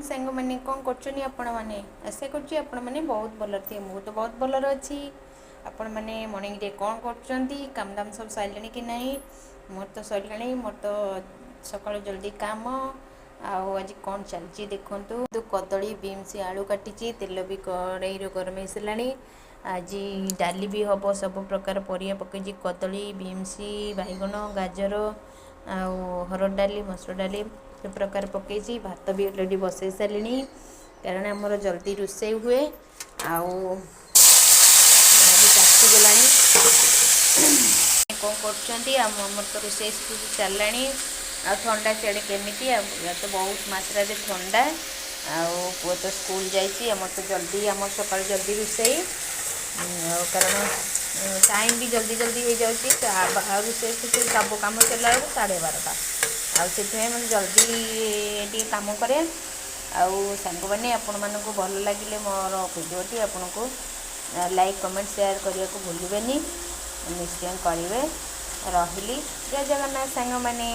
सांग मैंने कौन कर आपण मैंने आशा करुँच आपण मैंने बहुत भल थे मु तो बहुत भल अच्छी आपण मैंने मॉर्निंग रे कौन कर काम दाम सब सारे कि ना मोर तो सरला मोर तो सकाल जल्दी काम आज कौन चलती देखु तो कदली बीन्स आलू काटी तेल भी कड़ाई गरम हो सारे आज डाली भी हम सब प्रकार परिया पकई कदली बीन्स बैगन गाजर हरड़ डाली मसूर डाली सब प्रकार पकई भात भी अलरेडी बसई सारे कारण आमर जल्दी रोषे हुए आसीगला कौन कर तो रोषे चलला आ ठंडा सियाड़े केमी आ तो बहुत मात्रा ठंडा पुआ तो स्कूल जामर तो जल्दी आम सका जल्दी रोषे कारण टाइम भी जल्दी जल्दी हो जाए रोषे सब कम चला 12:30 मैं जल्दी कम कै सांग मैंने आपण मानक भल लगे मोर भिडियोटी आपन को लाइक कमेंट शेयर करने को भूलें निश्चय करेंगे रही जय जगन्नाथ सांग मैंने।